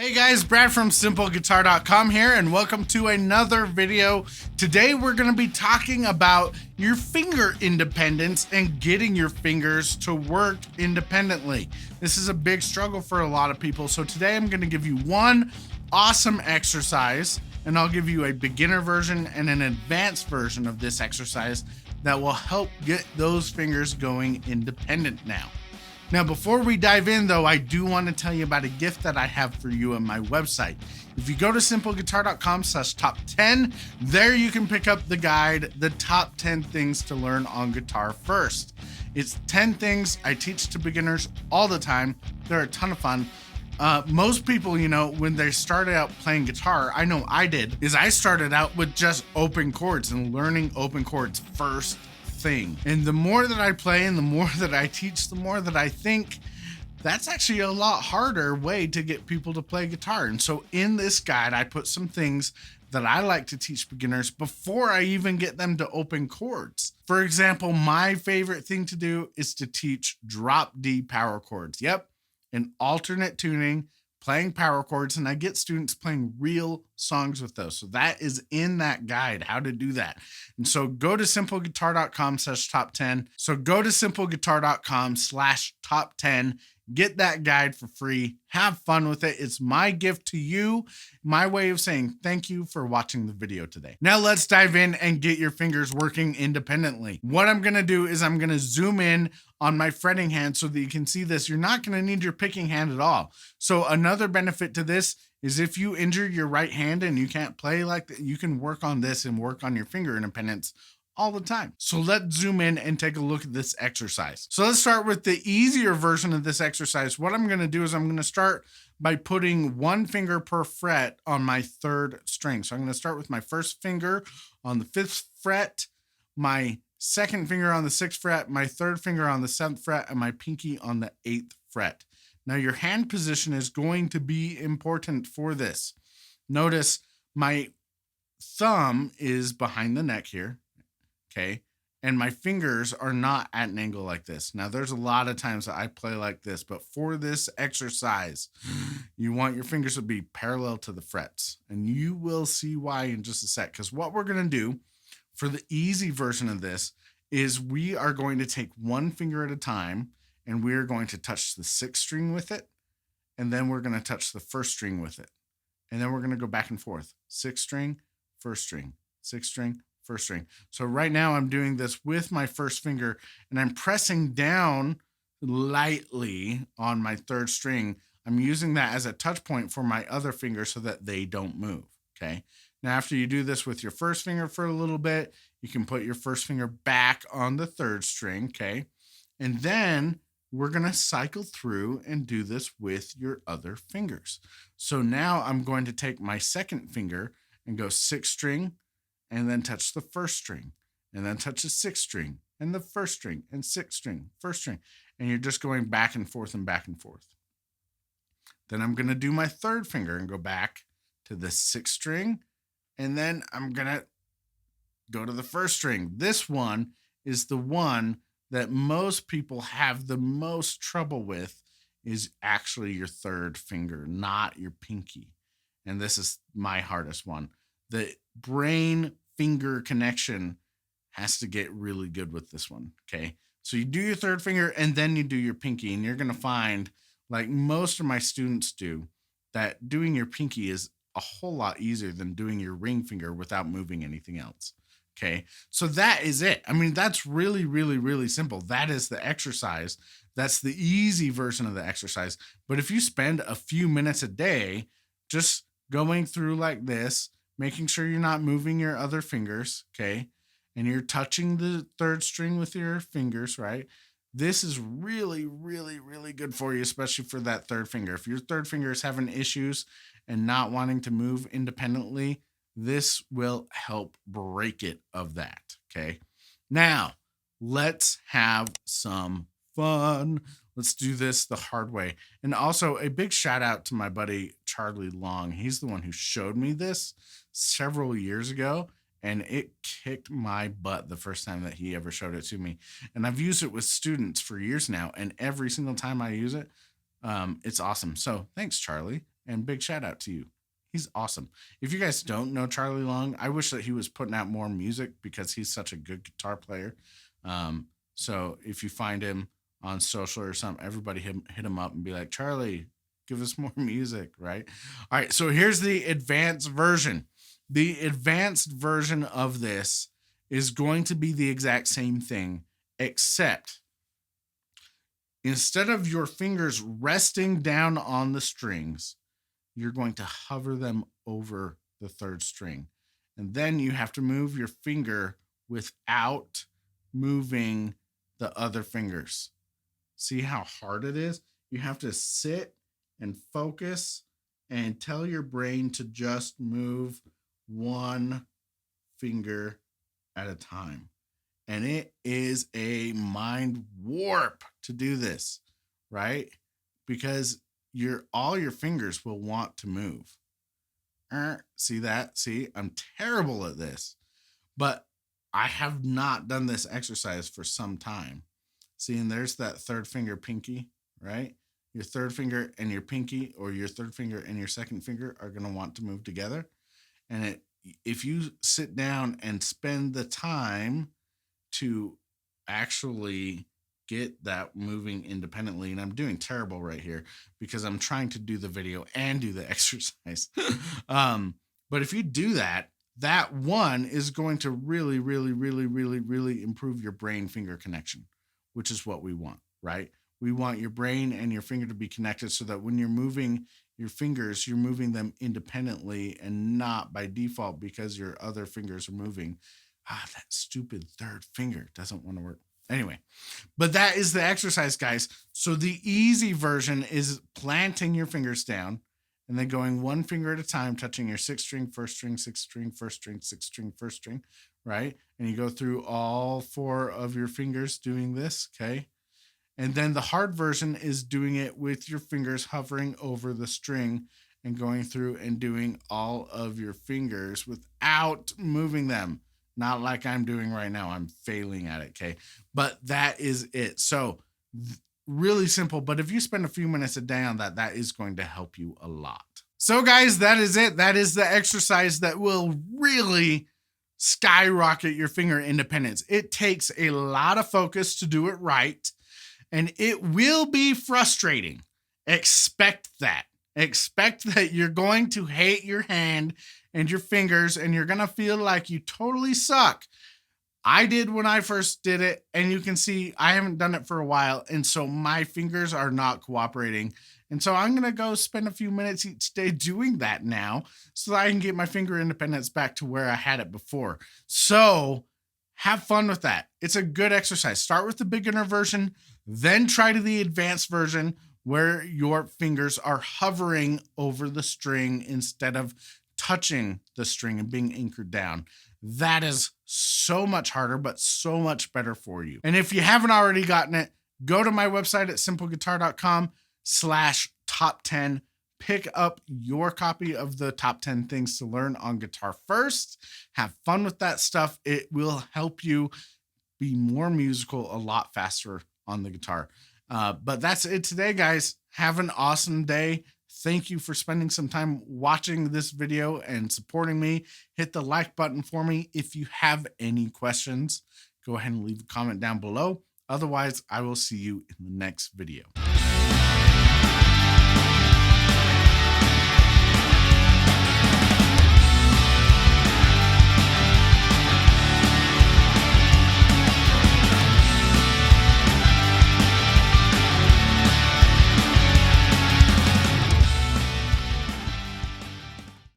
Hey guys, Brad from simpleguitar.com here, and welcome to another video. Today we're going to be talking about your finger independence and getting your fingers to work independently. This is a big struggle for a lot of people, so today I'm going to give you one awesome exercise, and I'll give you a beginner version and an advanced version of this exercise that will help get those fingers going independent now. Now, before we dive in, though, I do want to tell you about a gift that I have for you on my website. If you go to simpleguitar.com/top10, there you can pick up the guide, the top 10 things to learn on guitar first. It's 10 things I teach to beginners all the time. They're a ton of fun. Most people, when they started out playing guitar, I know I did, is I started out with just open chords and learning open chords first thing. And the more that I play and the more that I teach, the more that I think that's actually a lot harder way to get people to play guitar. And so in this guide, I put some things that I like to teach beginners before I even get them to open chords. For example, my favorite thing to do is to teach drop D power chords. Yep, an alternate tuning, playing power chords, and I get students playing real songs with those. So that is in that guide, how to do that. And so go to simpleguitar.com/top10. So go to simpleguitar.com/top10. Get that guide for free. Have fun with it. It's my gift to you, my way of saying thank you for watching the video today. Now let's dive in and get your fingers working independently. What I'm going to do is I'm going to zoom in on my fretting hand so that you can see this. You're not going to need your picking hand at all. So another benefit to this is if you injure your right hand and you can't play like that, you can work on this and work on your finger independence all the time. So let's zoom in and take a look at this exercise. So let's start with the easier version of this exercise. What I'm going to do is I'm going to start by putting one finger per fret on my third string. So I'm going to start with my first finger on the 5th fret, my second finger on the 6th fret, my third finger on the 7th fret, and my pinky on the 8th fret. Now your hand position is going to be important for this. Notice my thumb is behind the neck here. Okay, and my fingers are not at an angle like this. Now, there's a lot of times that I play like this, but for this exercise, you want your fingers to be parallel to the frets, and you will see why in just a sec, because what we're going to do for the easy version of this is we are going to take one finger at a time, and we are going to touch the 6th string with it, and then we're going to touch the 1st string with it, and then we're going to go back and forth. 6th string, 1st string, 6th string, 1st string. So right now I'm doing this with my first finger and I'm pressing down lightly on my 3rd string. I'm using that as a touch point for my other finger so that they don't move. Okay. Now, after you do this with your first finger for a little bit, you can put your first finger back on the 3rd string. Okay. And then we're going to cycle through and do this with your other fingers. So now I'm going to take my second finger and go 6th string, and then touch the 1st string, and then touch the 6th string, and the 1st string, and 6th string, 1st string. And you're just going back and forth and back and forth. Then I'm going to do my 3rd finger and go back to the 6th string, and then I'm going to go to the 1st string. This one is the one that most people have the most trouble with, is actually your 3rd finger, not your pinky. And this is my hardest one. The brain finger connection has to get really good with this one. Okay. So you do your 3rd finger and then you do your pinky, and you're going to find, like most of my students do, that doing your pinky is a whole lot easier than doing your ring finger without moving anything else. Okay. So that is it. I mean, that's really, really, really simple. That is the exercise. That's the easy version of the exercise. But if you spend a few minutes a day just going through like this, making sure you're not moving your other fingers, okay? And you're touching the 3rd string with your fingers, right? This is really, really, really good for you, especially for that 3rd finger. If your 3rd finger is having issues and not wanting to move independently, this will help break it of that, okay? Now, let's have some fun. Let's do this the hard way. And also a big shout out to my buddy, Charlie Long. He's the one who showed me this several years ago, and it kicked my butt the first time that he ever showed it to me. And I've used it with students for years now, and every single time I use it, it's awesome. So thanks, Charlie. and big shout out to you. He's awesome. If you guys don't know Charlie Long, I wish that he was putting out more music because he's such a good guitar player. So if you find him on social or something, everybody hit him up and be like, Charlie, give us more music, right? All right, so here's the advanced version. The advanced version of this is going to be the exact same thing, except instead of your fingers resting down on the strings, you're going to hover them over the third string. And then you have to move your finger without moving the other fingers. See how hard it is? You have to sit and focus and tell your brain to just move one finger at a time. And it is a mind warp to do this, right? Because all your fingers will want to move. See that? See, I'm terrible at this, but I have not done this exercise for some time. See, and there's that third finger pinky, right? Your third finger and your pinky, or your third finger and your second finger, are going to want to move together. And if you sit down and spend the time to actually get that moving independently, and I'm doing terrible right here because I'm trying to do the video and do the exercise. But if you do that, that one is going to really, really, really, really, really improve your brain finger connection, which is what we want, right? We want your brain and your finger to be connected so that when you're moving your fingers, you're moving them independently and not by default because your other fingers are moving. That stupid third finger doesn't want to work. Anyway, but that is the exercise, guys. So the easy version is planting your fingers down and then going one finger at a time, touching your sixth string, first string, sixth string, first string, sixth string, first string, right? And you go through all four of your fingers doing this, okay? And then the hard version is doing it with your fingers hovering over the string and going through and doing all of your fingers without moving them. Not like I'm doing right now. I'm failing at it, okay? But that is it. So really simple, but if you spend a few minutes a day on that, that is going to help you a lot. So guys, that is it. That is the exercise that will really skyrocket your finger independence. It takes a lot of focus to do it right, and it will be frustrating. Expect that. Expect that you're going to hate your hand and your fingers, and you're going to feel like you totally suck. I did when I first did it, and you can see I haven't done it for a while, and so my fingers are not cooperating. And so I'm going to go spend a few minutes each day doing that now so that I can get my finger independence back to where I had it before. So have fun with that. It's a good exercise. Start with the beginner version, then try to the advanced version where your fingers are hovering over the string instead of touching the string and being anchored down. That is so much harder, but so much better for you. And if you haven't already gotten it, go to my website at simpleguitar.com/top10. Pick up your copy of the top 10 things to learn on guitar first. Have fun with that stuff. It will help you be more musical a lot faster on the guitar. But that's it today, guys. Have an awesome day. Thank you for spending some time watching this video and supporting me. Hit the like button for me. If you have any questions, go ahead and leave a comment down below. Otherwise, I will see you in the next video.